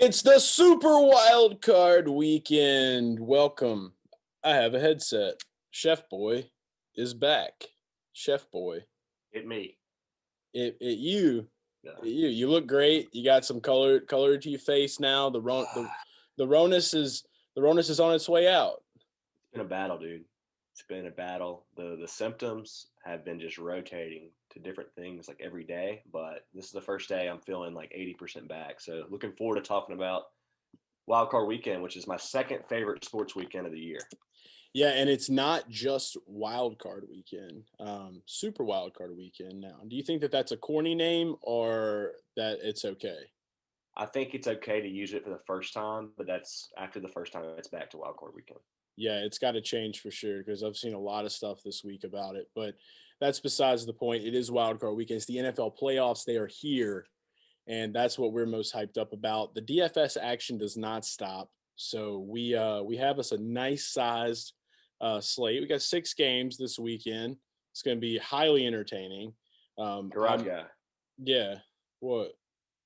It's the Super Wildcard Weekend. Welcome. I have a headset. Chef Boy is back. Chef Boy. Me. You. Yeah. You look great. You got some color to your face now. The Ronus is on its way out. It's been a battle, dude. It's been a battle. The symptoms have been just rotating to different things like every day, but this is the first day I'm feeling like 80% back. So looking forward to talking about Wildcard Weekend, which is my second favorite sports weekend of the year. Yeah, and it's not just Wildcard Weekend, Super Wildcard Weekend now. Do you think that that's a corny name or that it's okay? I think it's okay to use it for the first time, but that's after the first time it's back to Wildcard Weekend. Yeah, it's got to change for sure because I've seen a lot of stuff this week about it. But that's besides the point. It is Wildcard Weekend. It's the NFL playoffs. They are here, and that's what we're most hyped up about. The DFS action does not stop. So we have us a nice sized slate. We got 6 games this weekend. It's going to be highly entertaining. Garage guy. Yeah. What?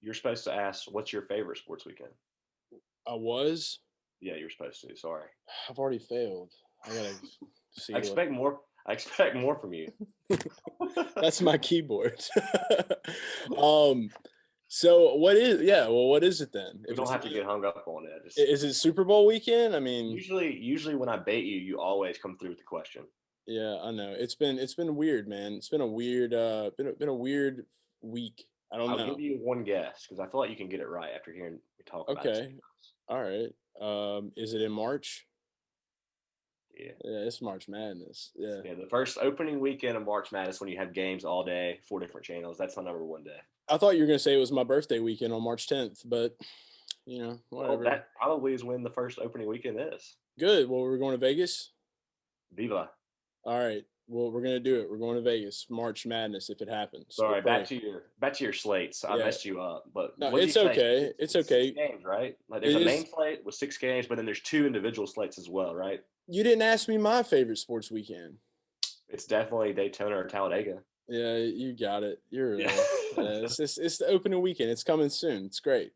You're supposed to ask, what's your favorite sports weekend? I was. Yeah, you're supposed to. Sorry. I've already failed. I gotta see. I expect more from you. That's my keyboard. So what is it then? You don't have to get hung up on it. Is it Super Bowl weekend? I mean, usually when I bait you, you always come through with the question. Yeah, I know. It's been weird, man. It's been a weird been a weird week. I'll give you one guess because I feel like you can get it right after hearing me talk about it. Okay. All right. Is it in March? Yeah, it's March Madness. Yeah, the first opening weekend of March Madness when you have games all day, 4 different channels. That's my number one day. I thought you were going to say it was my birthday weekend on March 10th, but, whatever. Well, that probably is when the first opening weekend is. Good. Well, we're going to Vegas? Viva. All right. Well, we're going to do it. We're going to Vegas, March Madness, if it happens. Sorry, back to your slates. I messed you up, but no, it's okay. It's okay. 6 games, right? Like there's a main slate with 6 games, but then there's 2 individual slates as well, right? You didn't ask me my favorite sports weekend. It's definitely Daytona or Talladega. Yeah, you got it. It's the opening weekend. It's coming soon. It's great.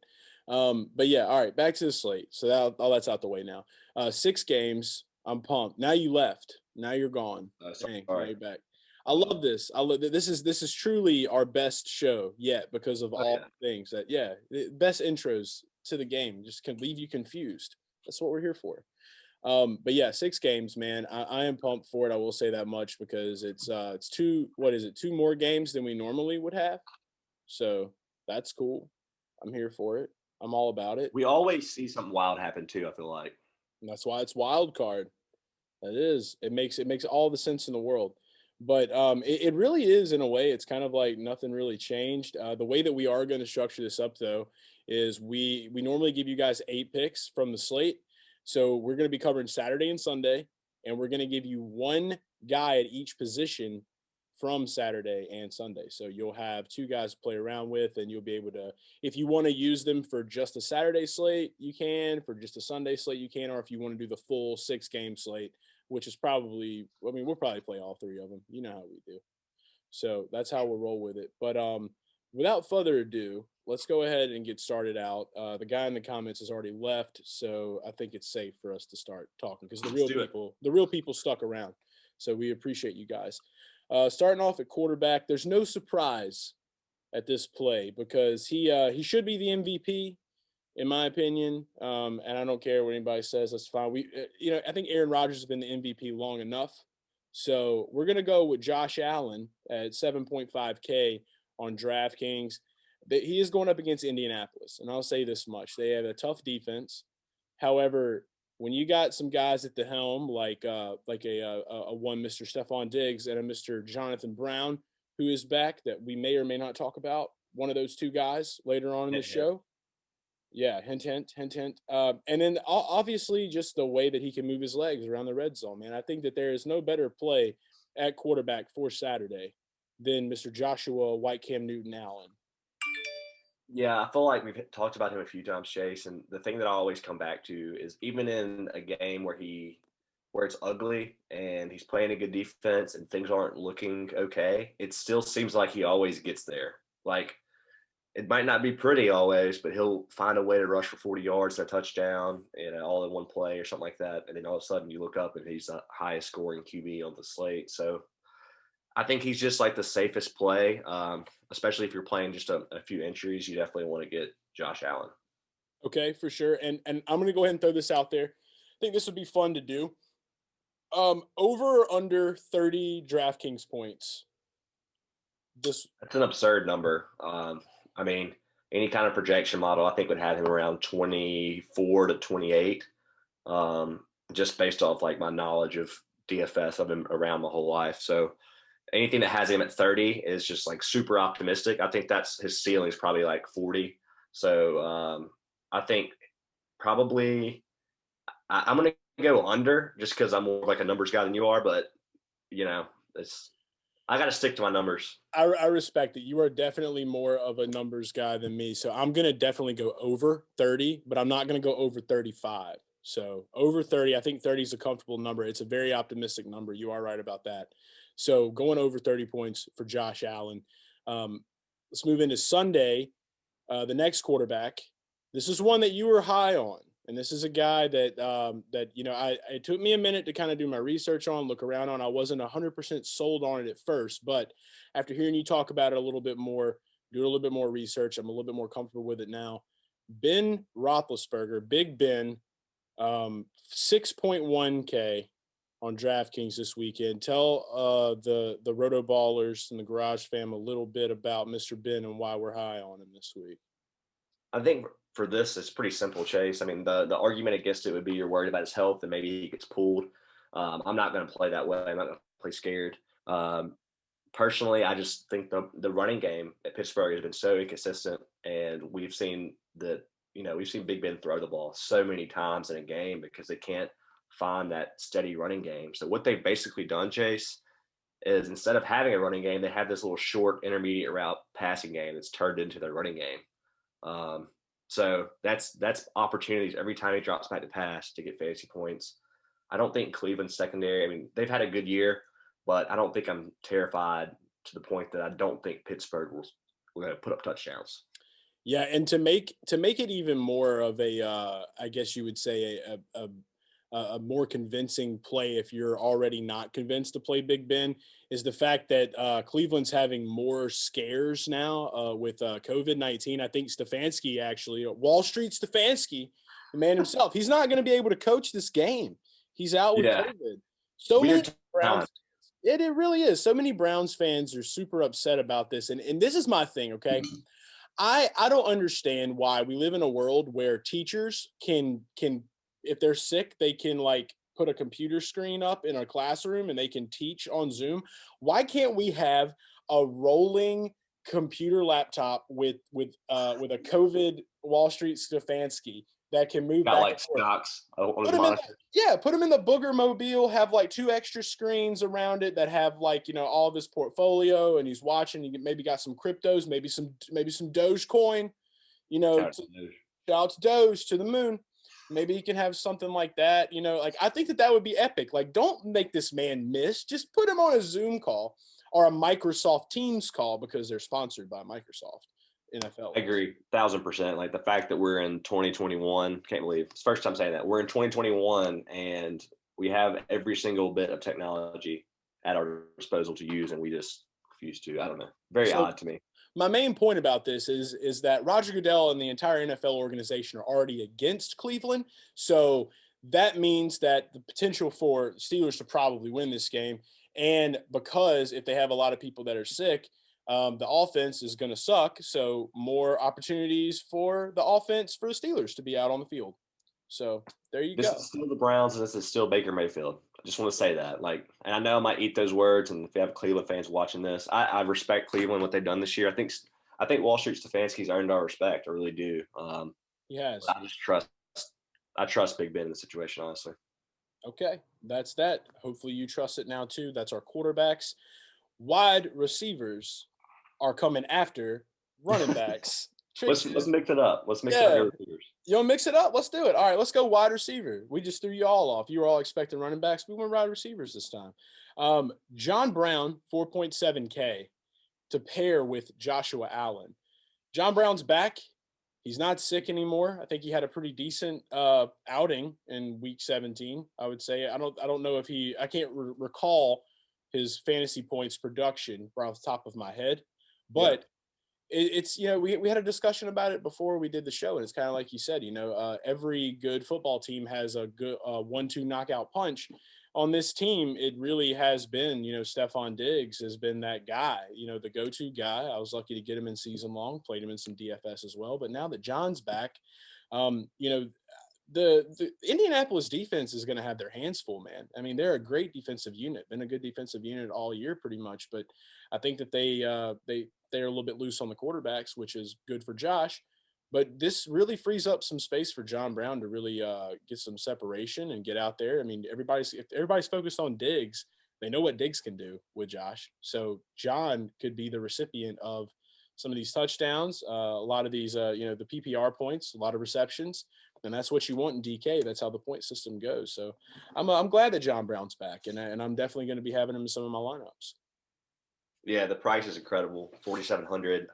But yeah, all right, back to the slate. So all that's out the way now. 6 games. I'm pumped. Now you left. Now you're gone. Dang, now you're back. I love this. This is truly our best show yet because of all the things the best intros to the game just can leave you confused. That's what we're here for. But yeah, 6 games, man. I am pumped for it. I will say that much because it's 2 more games than we normally would have. So that's cool. I'm here for it. I'm all about it. We always see something wild happen too, I feel like. And that's why it's wild card. It is. It makes all the sense in the world. But it really is, in a way, it's kind of like nothing really changed. The way that we are going to structure this up, though, is we normally give you guys 8 picks from the slate. So we're going to be covering Saturday and Sunday, and we're going to give you 1 guy at each position from Saturday and Sunday. So you'll have 2 guys to play around with, and you'll be able to, if you want to use them for just a Saturday slate, you can. For just a Sunday slate, you can. Or if you want to do the full 6-game slate, which is probably, we'll probably play all 3 of them. You know how we do. So that's how we'll roll with it. But without further ado, let's go ahead and get started out. The guy in the comments has already left, so I think it's safe for us to start talking because the real people stuck around. So we appreciate you guys. Starting off at quarterback, there's no surprise at this play because he should be the MVP, in my opinion. And I don't care what anybody says. That's fine. I think Aaron Rodgers has been the MVP long enough. So we're going to go with Josh Allen at 7.5K on DraftKings. He is going up against Indianapolis, and I'll say this much. They have a tough defense. However, when you got some guys at the helm like a one Mr. Stephon Diggs and a Mr. Jonathan Brown, who is back, that we may or may not talk about, one of those 2 guys later on in the show. Yeah, hint, hint, hint, hint. And then obviously just the way that he can move his legs around the red zone, man. I think that there is no better play at quarterback for Saturday than Mr. Joshua White Cam Newton Allen. Yeah, I feel like we've talked about him a few times, Chase, and the thing that I always come back to is even in a game where it's ugly and he's playing a good defense and things aren't looking okay, it still seems like he always gets there. Like it might not be pretty always, but he'll find a way to rush for 40 yards, a touchdown, all in one play or something like that. And then all of a sudden you look up and he's the highest scoring QB on the slate. So I think he's just like the safest play, especially if you're playing just a few entries. You definitely want to get Josh Allen. Okay, for sure. And I'm gonna go ahead and throw this out there. I think this would be fun to do. Over or under 30 DraftKings points. Just That's an absurd number. I mean, any kind of projection model, I think would have him around 24 to 28. Just based off like my knowledge of DFS, I've been around my whole life. So anything that has him at 30 is just like super optimistic. I think that's his ceiling is probably like 40. So I think probably I'm going to go under just because I'm more like a numbers guy than you are. But, it's I got to stick to my numbers. I respect it. You are definitely more of a numbers guy than me. So I'm going to definitely go over 30, but I'm not going to go over 35. So over 30, I think 30 is a comfortable number. It's a very optimistic number. You are right about that. So going over 30 points for Josh Allen. Let's move into Sunday. The next quarterback. This is one that you were high on. And this is a guy that it took me a minute to kind of do my research on, look around on. I wasn't 100% sold on it at first, but after hearing you talk about it a little bit more, doing a little bit more research, I'm a little bit more comfortable with it now. Ben Rothlisberger, Big Ben, 6.1K on DraftKings this weekend. Tell the RotoBallers and the Garage fam a little bit about Mr. Ben and why we're high on him this week. I think for this, it's pretty simple, Chase. I mean, the argument against it would be you're worried about his health and maybe he gets pulled. I'm not going to play that way. I'm not going to play scared. Personally, I just think the running game at Pittsburgh has been so inconsistent, and we've seen Big Ben throw the ball so many times in a game because they can't find that steady running game. So what they've basically done, Chase, is instead of having a running game, they have this little short intermediate route passing game that's turned into their running game. So that's opportunities every time he drops back to pass to get fantasy points. I don't think Cleveland's secondary, I mean, they've had a good year, but I don't think I'm terrified to the point that I don't think Pittsburgh will going to put up touchdowns. Yeah, and to make it even more of a, I guess you would say a more convincing play if you're already not convinced to play Big Ben is the fact that Cleveland's having more scares now with COVID-19. I think Stefanski actually, Wall Street Stefanski, the man himself, he's not going to be able to coach this game. He's out with COVID. So many Browns. It really is. So many Browns fans are super upset about this. And this is my thing, okay? I don't understand why we live in a world where teachers can if they're sick, they can like put a computer screen up in a classroom and they can teach on Zoom. Why can't we have a rolling computer laptop with a COVID Wall Street Stefanski that can move Got back like stocks on his monitor? put him in the booger mobile, have like 2 extra screens around it that have like, all of his portfolio, and he's watching, he maybe got some cryptos, maybe some Dogecoin, shout out to Doge to the moon. Maybe he can have something like that, like I think that would be epic. Like, don't make this man miss, just put him on a Zoom call or a Microsoft Teams call because they're sponsored by Microsoft. NFL. I agree, 1,000%. Like the fact that we're in 2021, can't believe it's the first time saying that. We're in 2021 and we have every single bit of technology at our disposal to use, and we just refuse to. I don't know. Very odd to me. My main point about this is that Roger Goodell and the entire NFL organization are already against Cleveland. So that means that the potential for Steelers to probably win this game, and because if they have a lot of people that are sick, the offense is going to suck. So more opportunities for the offense for the Steelers to be out on the field. So there you go. This is still the Browns, and this is still Baker Mayfield. I just want to say that. And I know I might eat those words, and if you have Cleveland fans watching this, I respect Cleveland, what they've done this year. I think Wall Street Stefanski's earned our respect. I really do. Yes. I trust Big Ben in the situation, honestly. Okay, that's that. Hopefully you trust it now too. That's our quarterbacks. Wide receivers are coming after running backs. Let's mix it up. Let's mix it up. You want to mix it up? Let's do it. All right, let's go wide receiver. We just threw you all off. You were all expecting running backs. We went wide receivers this time. John Brown, 4.7K to pair with Joshua Allen. John Brown's back. He's not sick anymore. I think he had a pretty decent outing in Week 17. I would say. I don't know if I can't recall his fantasy points production right off the top of my head, Yeah. but it's we had a discussion about it before we did the show, and it's kind of like you said. Every good football team has a good 1-2 knockout punch. On this team, it really has been, Stephon Diggs has been that guy, the go-to guy. I was lucky to get him in season long, played him in some DFS as well. But now that John's back, um, you know, the Indianapolis defense is going to have their hands full, man. I mean, they're a great defensive unit, been a good defensive unit all year, pretty much. But I think that they're a little bit loose on the quarterbacks, which is good for Josh. But this really frees up some space for John Brown to really get some separation and get out there. I mean, if everybody's focused on Diggs, they know what Diggs can do with Josh. So John could be the recipient of some of these touchdowns, a lot of these, the PPR points, a lot of receptions, and that's what you want in DK. That's how the point system goes. So I'm glad that John Brown's back, and I'm definitely going to be having him in some of my lineups. Yeah, the price is incredible, 4,700.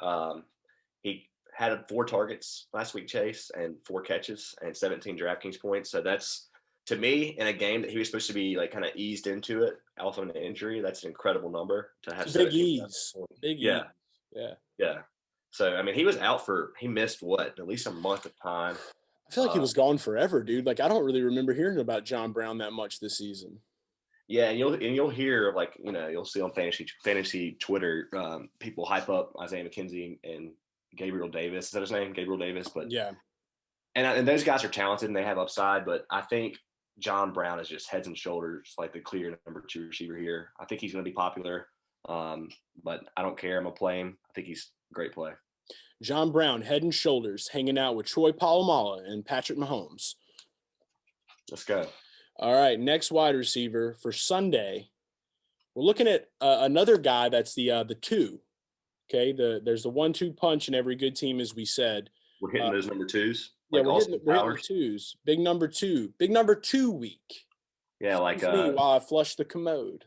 He had 4 targets last week, Chase, and 4 catches and 17 DraftKings points. So that's, to me, in a game that he was supposed to be like kind of eased into it off of an injury, that's an incredible number to have. Big ease, big yeah, ease. yeah. So I mean, he was out he missed at least a month of time. I feel like he was gone forever, dude. Like I don't really remember hearing about John Brown that much this season. Yeah, and you'll hear like you'll see on fantasy Twitter people hype up Isaiah McKenzie and Gabriel Davis. Is that his name? Gabriel Davis. But yeah, and those guys are talented and they have upside. But I think John Brown is just heads and shoulders like the clear number 2 receiver here. I think he's going to be popular, but I don't care. I'm gonna play him. I think he's a great play. John Brown, head and shoulders, hanging out with Troy Polamalu and Patrick Mahomes. Let's go. All right, next wide receiver for Sunday. We're looking at another guy that's the 2. Okay, there's the 1-2 punch in every good team, as we said. We're hitting those number 2s. Yeah, we're hitting the 2s. Big number 2 week. Yeah, like me while I flush the commode.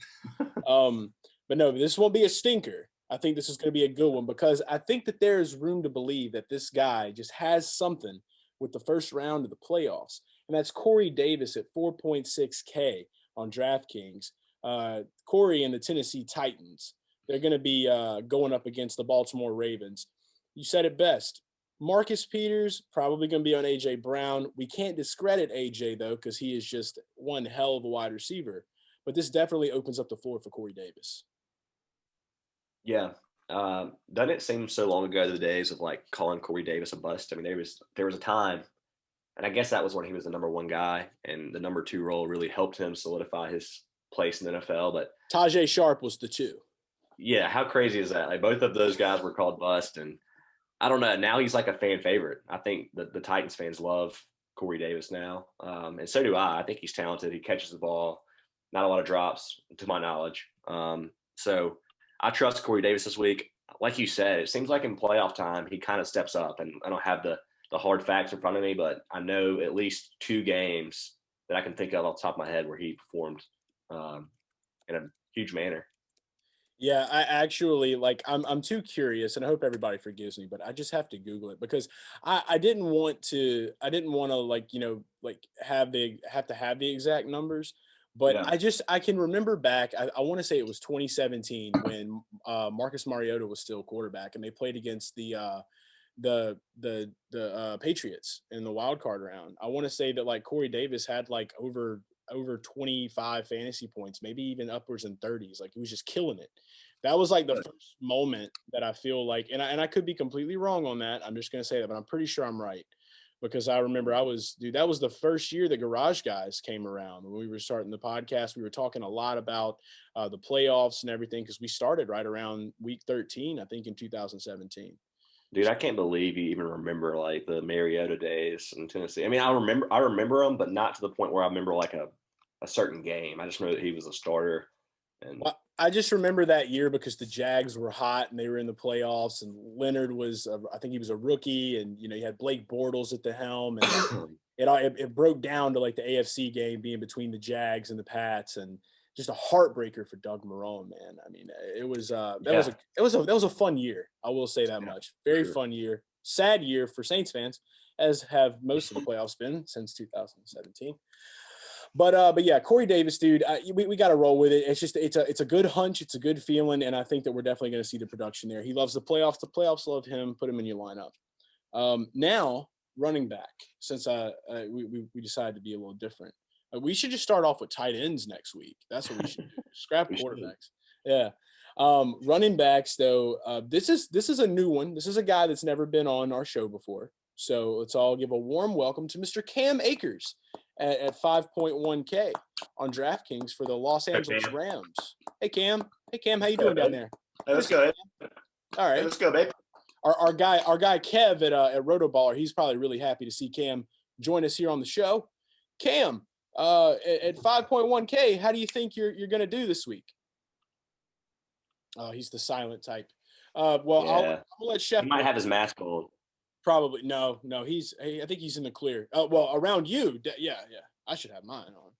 But no, this won't be a stinker. I think this is going to be a good one because I think that there's room to believe that this guy just has something with the first round of the playoffs. And that's Corey Davis at 4.6K on DraftKings. Corey and the Tennessee Titans, they're going to be going up against the Baltimore Ravens. You said it best. Marcus Peters probably going to be on A.J. Brown. We can't discredit A.J., though, because he is just one hell of a wide receiver. But this definitely opens up the floor for Corey Davis. Yeah. Doesn't it seem so long ago, the days of like calling Corey Davis a bust? I mean, there was a time, and I guess that was when he was the number 1 guy, and the number 2 role really helped him solidify his place in the NFL. But Tajay Sharp was the 2. Yeah, how crazy is that? Like both of those guys were called bust, and I don't know. Now he's like a fan favorite. I think the Titans fans love Corey Davis now, and so do I. I think he's talented. He catches the ball, not a lot of drops, to my knowledge. So I trust Corey Davis this week. Like you said, it seems like in playoff time he kind of steps up, and I don't have the hard facts in front of me, but I know at least 2 games that I can think of off the top of my head where he performed in a huge manner. Yeah, I actually I'm too curious, and I hope everybody forgives me, but I just have to Google it because I didn't want to have the exact numbers, but Yeah. I can remember back. I want to say it was 2017 when Marcus Mariota was still quarterback, and they played against the Patriots in the wild card round. I want to say that Corey Davis had over 25 fantasy points, maybe even upwards in 30s. Like he was just killing it. That was the first moment that I feel like, and I could be completely wrong on that. I'm just going to say that, but I'm pretty sure I'm right because I remember that was the first year the Garage Guys came around when we were starting the podcast. We were talking a lot about the playoffs and everything because we started right around week 13, I think in 2017. Dude, I can't believe you even remember the Mariota days in Tennessee. I mean, I remember them, but not to the point where I remember a certain game. I just remember that he was a starter. And I just remember that year because the Jags were hot and they were in the playoffs, and Leonard I think he was a rookie, and you had Blake Bortles at the helm, and it broke down to the AFC game being between the Jags and the Pats, and just a heartbreaker for Doug Marrone, man. I mean, it was that was a fun year. I will say that much. Very fun year. Sad year for Saints fans, as have most of the playoffs been since 2017. But yeah, Corey Davis, dude, we got to roll with it. It's a good hunch. It's a good feeling. And I think that we're definitely going to see the production there. He loves the playoffs. The playoffs love him. Put him in your lineup. Now running back, since we decided to be a little different. We should just start off with tight ends next week. That's what we should do. Scrap quarterbacks. Yeah. Running backs, though, this is a new one. This is a guy that's never been on our show before. So let's all give a warm welcome to Mr. Cam Akers at 5.1K on DraftKings for the Los Angeles Rams. Hey, Cam. Hey, Cam. How you doing down there? Hey, let's go. All right. Hey, let's go, babe. Our guy Kev at RotoBaller, he's probably really happy to see Cam join us here on the show. Cam, at 5.1K, how do you think you're going to do this week? Oh, he's the silent type. I'll let Chef. He might have his mask on. Probably no. I think he's in the clear. Well, around you, yeah. I should have mine on,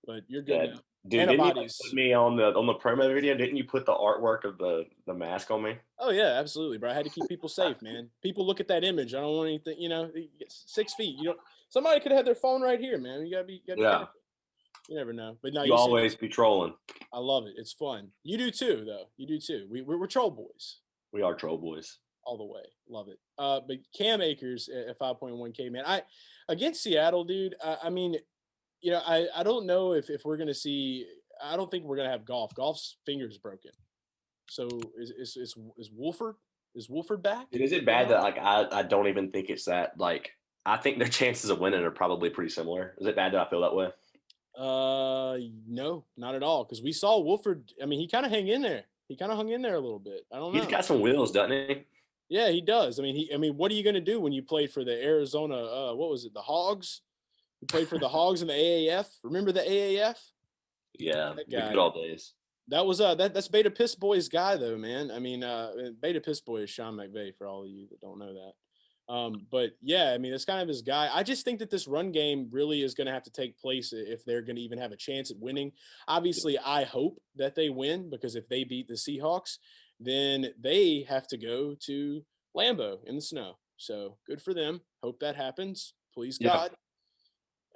but you're good now. Dude, didn't you put me on the promo video? Didn't you put the artwork of the mask on me? Oh yeah, absolutely, bro. I had to keep people safe, man. People look at that image. I don't want anything. 6 feet. Somebody could have had their phone right here, man. You gotta be careful. You never know. But no, you always be trolling. I love it. It's fun. You do too, though. You do too. We're troll boys. We are troll boys. All the way. Love it. But Cam Akers at 5.1K, man. Against Seattle, dude, I mean, I don't know if we're going to see – I don't think we're going to have Goff. Goff's finger's broken. So is Wolford? Is Wolford back? Is it bad that, I don't even think it's that, I think their chances of winning are probably pretty similar. Is it bad that I feel that way? No, not at all. Because we saw Wolford – I mean, he kind of hung in there. He kind of hung in there a little bit. I don't know. He's got some wheels, doesn't he? Yeah, he does. I mean, what are you going to do when you played for the Arizona? What was it? The Hogs. You played for the Hogs in the AAF. Remember the AAF? Yeah, the good old days. That was that's Beta Piss Boy's guy, though, man. I mean, Beta Piss Boy is Sean McVay for all of you that don't know that. But yeah, I mean, it's kind of his guy. I just think that this run game really is going to have to take place if they're going to even have a chance at winning. Obviously, I hope that they win, because if they beat the Seahawks, then they have to go to Lambeau in the snow. So good for them. Hope that happens. Please, God.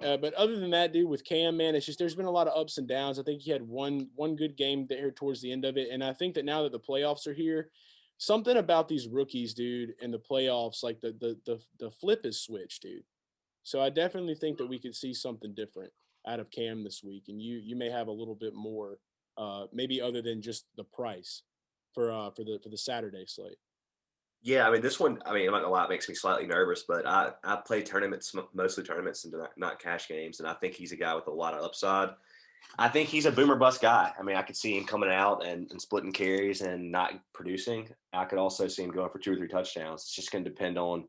But other than that, dude, with Cam, man, it's just there's been a lot of ups and downs. I think he had one good game there towards the end of it. And I think that now that the playoffs are here, something about these rookies, dude, and the playoffs, like the flip is switched, dude. So I definitely think that we could see something different out of Cam this week. And you may have a little bit more, maybe other than just the price for the Saturday slate. Yeah, I mean, this one, I'm not gonna lie, it makes me slightly nervous, but I play tournaments, mostly tournaments and not cash games, and I think he's a guy with a lot of upside. I think he's a boomer bust guy. I mean, I could see him coming out and splitting carries and not producing. I could also see him going for 2 or 3 touchdowns. It's just going to depend on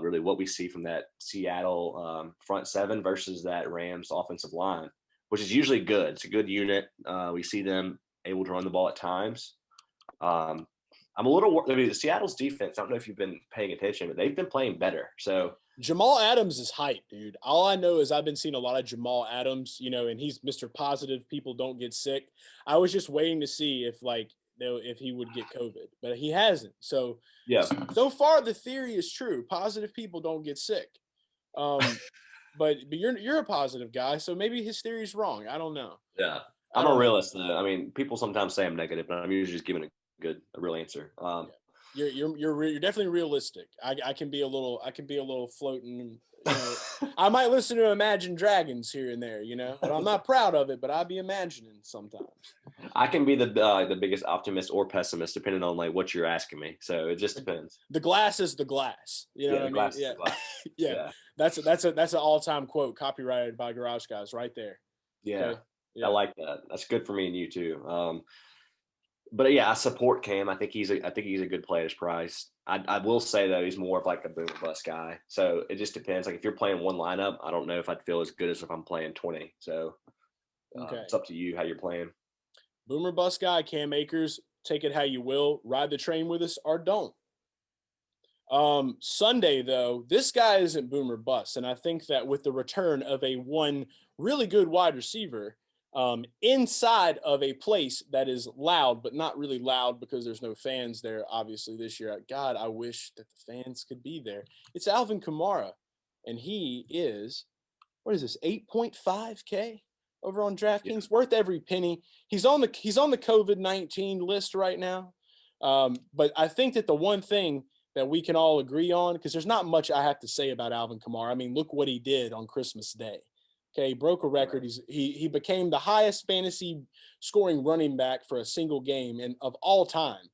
really what we see from that Seattle front seven versus that Rams offensive line, which is usually good. It's a good unit. We see them able to run the ball at times. I'm a little worried. I mean, Seattle's defense, I don't know if you've been paying attention, but they've been playing better. So Jamal Adams is hype, dude. All I know is I've been seeing a lot of Jamal Adams, and he's Mr. Positive. People don't get sick. I was just waiting to see if he would get COVID, but he hasn't. So yeah, so far the theory is true. Positive people don't get sick. But you're a positive guy, so maybe his theory is wrong. I don't know. Yeah, I'm a realist. I mean, people sometimes say I'm negative, but I'm usually just giving a real answer. You're definitely realistic. I can be a little floating. I might listen to Imagine Dragons here and there, but I'm not proud of it. But I'll be imagining sometimes. I can be the biggest optimist or pessimist depending on what you're asking me. So it just depends. The glass is the glass. You know what I mean? Yeah. That's an all-time quote, copyrighted by Garage Guys, right there. Yeah. Okay? Yeah. I like that. That's good for me and you too. But yeah, I support Cam. I think he's a good play at his price. I will say though, he's more of a boom or bust guy. So it just depends. If you're playing one lineup, I don't know if I'd feel as good as if I'm playing 20. So it's up to you how you're playing. Boomer bust guy, Cam Akers. Take it how you will. Ride the train with us or don't. Sunday though, this guy isn't boomer bust, and I think that with the return of one really good wide receiver, inside of a place that is loud, but not really loud because there's no fans there, obviously, this year. God, I wish that the fans could be there. It's Alvin Kamara, and he is, what is this, 8.5K over on DraftKings? Worth every penny. He's on the COVID-19 list right now. But I think that the one thing that we can all agree on, because there's not much I have to say about Alvin Kamara. I mean, look what he did on Christmas Day. Okay, he broke a record. He became the highest fantasy scoring running back for a single game and of all time.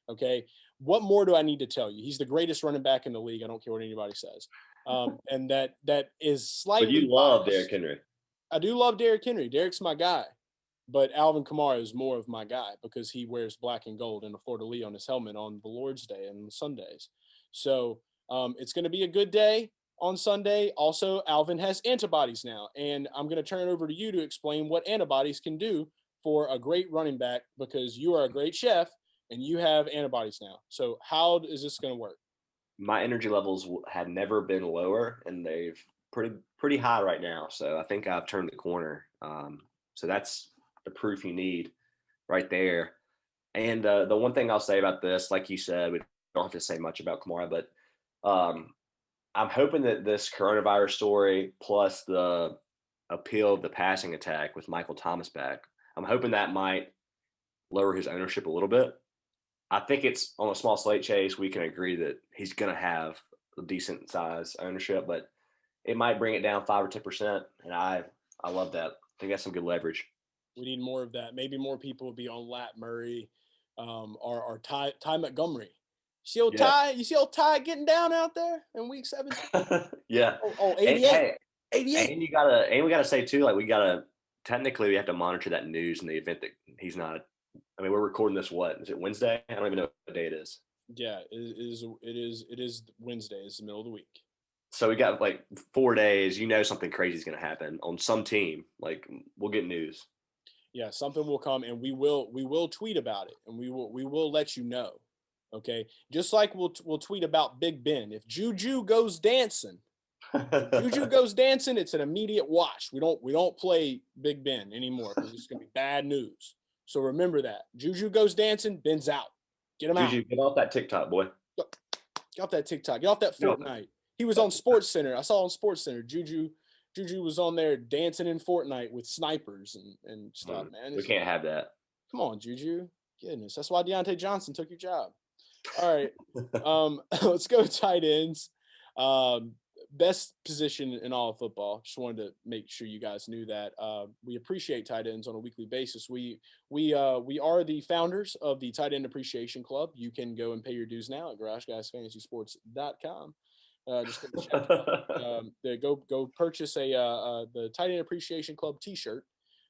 Okay, what more do I need to tell you? He's the greatest running back in the league. I don't care what anybody says. And that is slightly But you love biased. Derrick Henry. I do love Derrick Henry. Derrick's my guy. But Alvin Kamara is more of my guy because he wears black and gold and a fleur-de-lis on his helmet on the Lord's Day and Sundays. So it's going to be a good day on Sunday. Also, Alvin has antibodies now, and I'm going to turn it over to you to explain what antibodies can do for a great running back because you are a great chef and you have antibodies now. So how is this going to work? My energy levels had never been lower, and they've pretty high right now. So I think I've turned the corner. So that's the proof you need right there. And the one thing I'll say about this, like you said, we don't have to say much about Kamara, but I'm hoping that this coronavirus story plus the appeal of the passing attack with Michael Thomas back, I'm hoping that might lower his ownership a little bit. I think it's on a small slate chase. We can agree that he's going to have a decent size ownership, but it might bring it down 5 or 10%. And I love that. I think that's some good leverage. We need more of that. Maybe more people will be on Lat Murray or Ty Montgomery. You see old Ty getting down out there in week 17? Yeah. Oh, 88. 88. And we gotta say too, like we have to monitor that news in the event that he's not. I mean, we're recording this. What is it? Wednesday? I don't even know what day it is. Yeah, it is Wednesday. It's the middle of the week. So we got like 4 days. Something crazy is going to happen on some team. Like we'll get news. Yeah, something will come, and we will tweet about it, and we will let you know. Okay, just like we'll tweet about Big Ben. If Juju goes dancing, it's an immediate watch. We don't play Big Ben anymore because it's going to be bad news. So remember that. Juju goes dancing, Ben's out. Get him out. Juju, get off that TikTok, boy. Get off that TikTok. Get off that Fortnite. He was on SportsCenter. I saw on SportsCenter. Juju was on there dancing in Fortnite with snipers and stuff, man. We can't have that. Come on, Juju. Goodness. That's why Deontay Johnson took your job. All right. Let's go tight ends. Best position in all of football. Just wanted to make sure you guys knew that. We appreciate tight ends on a weekly basis. We are the founders of the Tight End Appreciation Club. You can go and pay your dues now at GarageGuysFantasySports.com. Just go purchase the Tight End Appreciation Club T-shirt.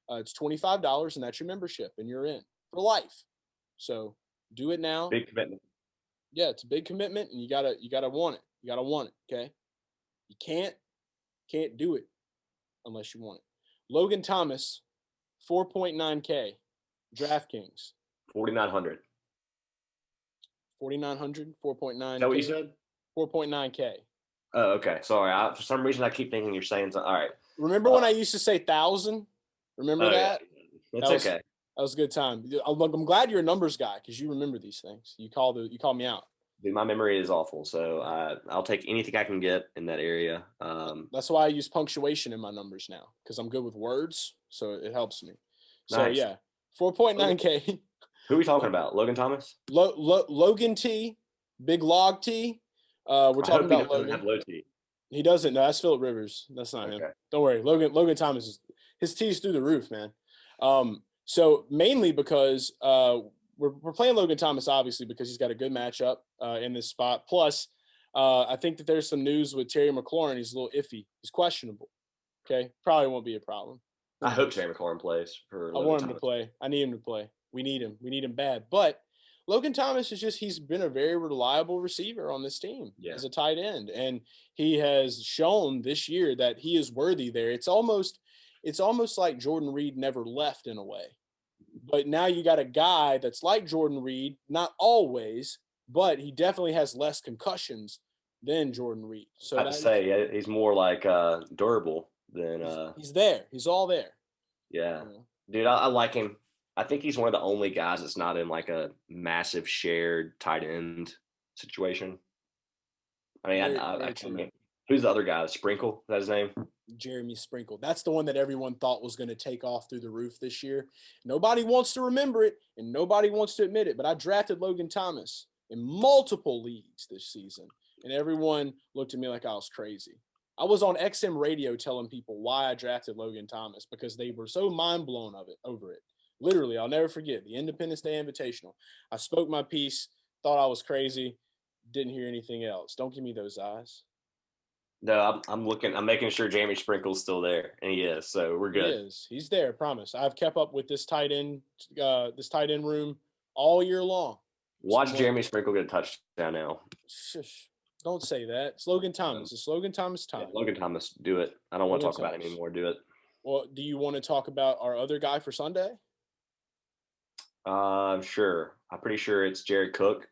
It's $25, and that's your membership, and you're in for life. So do it now. Big commitment. Yeah, it's a big commitment, and you gotta want it. You gotta want it. Okay. You can't do it unless you want it. Logan Thomas, 4.9K, DraftKings. 4,900. 4,900, 4.9. Is that what you said? 4.9K. Oh, okay. Sorry. For some reason, I keep thinking you're saying something. All right. Remember when I used to say 1,000? Remember that? Yeah. It's okay. That was a good time. I'm glad you're a numbers guy because you remember these things. You call me out. Dude, my memory is awful, so I'll take anything I can get in that area. That's why I use punctuation in my numbers now because I'm good with words, so it helps me. So Nice. yeah, 4.9K. Who are we talking about? Logan Thomas? Logan T, Big Log T. We're talking about Logan. Have low T. He doesn't. No, that's Phillip Rivers. That's not him. Don't worry. Logan Thomas his T's through the roof, man. So mainly because we're playing Logan Thomas, obviously, because he's got a good matchup in this spot. Plus, I think that there's some news with Terry McLaurin. He's a little iffy. He's questionable. Okay, probably won't be a problem. I hope Terry McLaurin plays for Logan I want him Thomas. to play. I need him to play. We need him. We need him bad. But Logan Thomas he's been a very reliable receiver on this team as a tight end. And he has shown this year that he is worthy there. It's almost like Jordan Reed never left in a way. But now you got a guy that's like Jordan Reed, not always, but he definitely has less concussions than Jordan Reed. So I have to say, he's more like durable than. He's there. He's all there. Yeah. Dude, I like him. I think he's one of the only guys that's not in like a massive shared tight end situation. I mean, Very, I very can't true. remember. Who's the other guy? Sprinkle? Is that his name? Jeremy Sprinkle. That's the one that everyone thought was going to take off through the roof this year. Nobody wants to remember it, and nobody wants to admit it, but I drafted Logan Thomas in multiple leagues this season, and everyone looked at me like I was crazy. I was on XM radio telling people why I drafted Logan Thomas because they were so mind blown over it. Literally, I'll never forget the Independence Day Invitational. I spoke my piece, thought I was crazy, didn't hear anything else. Don't give me those eyes. No, I'm looking. I'm making sure Jamie Sprinkle's still there, and he is. So we're He good. is. He's there. I promise. I've kept up with this tight end room all year long. Watch Jeremy Sprinkle get a touchdown now. Shush. Don't say that. It's Logan Thomas. It's Logan Thomas Yeah, time. Logan Thomas, do it. I don't want to talk about it anymore. Do it. Well, do you want to talk about our other guy for Sunday? Sure. I'm pretty sure it's Jared Cook.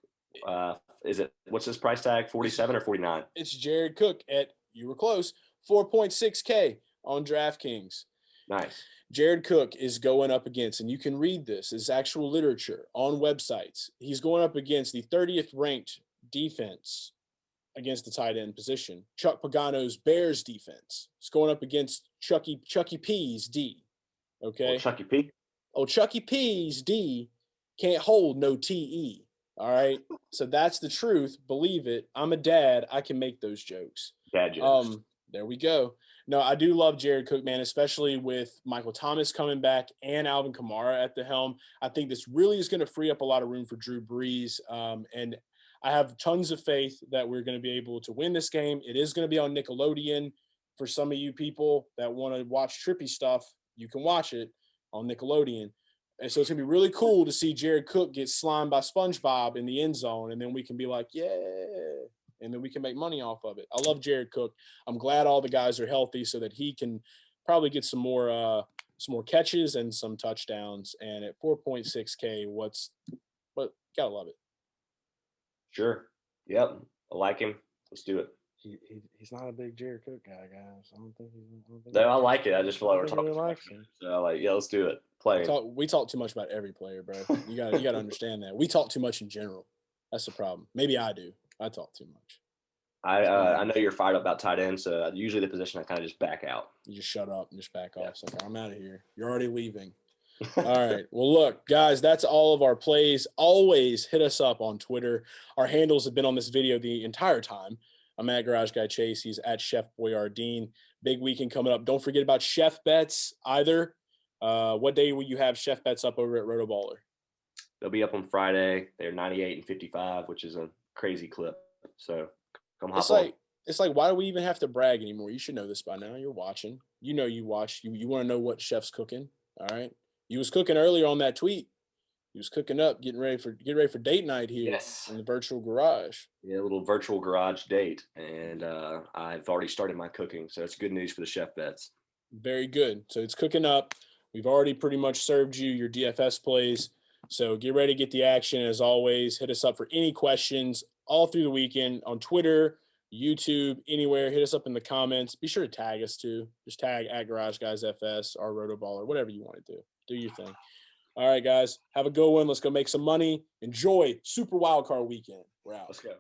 Is it? What's his price tag? 47 or 49? It's Jared Cook at, you were close, 4.6K on DraftKings. Nice. Jared Cook is going up against, and you can read this, it's actual literature on websites. He's going up against the 30th ranked defense against the tight end position. Chuck Pagano's Bears defense. It's going up against Chucky P's D. Okay. Well, Chucky P. Oh, Chucky P's D can't hold no TE. All right. So that's the truth. Believe it. I'm a dad. I can make those jokes. Dad jokes. There we go. No, I do love Jared Cook, man, especially with Michael Thomas coming back and Alvin Kamara at the helm. I think this really is going to free up a lot of room for Drew Brees. And I have tons of faith that we're going to be able to win this game. It is going to be on Nickelodeon. For some of you people that want to watch trippy stuff, you can watch it on Nickelodeon. And so it's going to be really cool to see Jared Cook get slimed by SpongeBob in the end zone. And then we can be like, yeah. And then we can make money off of it. I love Jared Cook. I'm glad all the guys are healthy so that he can probably get some more catches and some touchdowns. And at 4.6K, but gotta love it. Sure. Yep. I like him. Let's do it. He's not a big Jared Cook guy, guys. I don't think No, I like it. I just feel like we're talking too much. So yeah, let's do it. Play. We talk too much about every player, bro. You gotta understand that. We talk too much in general. That's the problem. Maybe I do. I talk too much. I know you're fired up about tight end, so usually the position I kind of just back out. You just shut up and just back off. It's like, I'm out of here. You're already leaving. All right. Well, look, guys, that's all of our plays. Always hit us up on Twitter. Our handles have been on this video the entire time. I'm at Garage Guy Chase. He's at Chef BoiRDeen. Big weekend coming up. Don't forget about Chef Bets either. What day will you have Chef Bets up over at RotoBaller? They'll be up on Friday. They're 98 and 55, which is a crazy clip. So come hop on. It's like, why do we even have to brag anymore? You should know this by now. You're watching. You know you watch. You want to know what Chef's cooking. All right. He was cooking earlier on that tweet. He was cooking up, getting ready for date night here in the virtual garage. Yeah, a little virtual garage date. And I've already started my cooking. So it's good news for the Chef Bets. Very good. So it's cooking up. We've already pretty much served you your DFS plays. So get ready to get the action. As always, hit us up for any questions all through the weekend on Twitter, YouTube, anywhere. Hit us up in the comments. Be sure to tag us too. Just tag at Garage Guys FS or RotoBaller, whatever you want to do. Do your thing. All right, guys. Have a good one. Let's go make some money. Enjoy Super Wildcard Weekend. We're out. Let's go.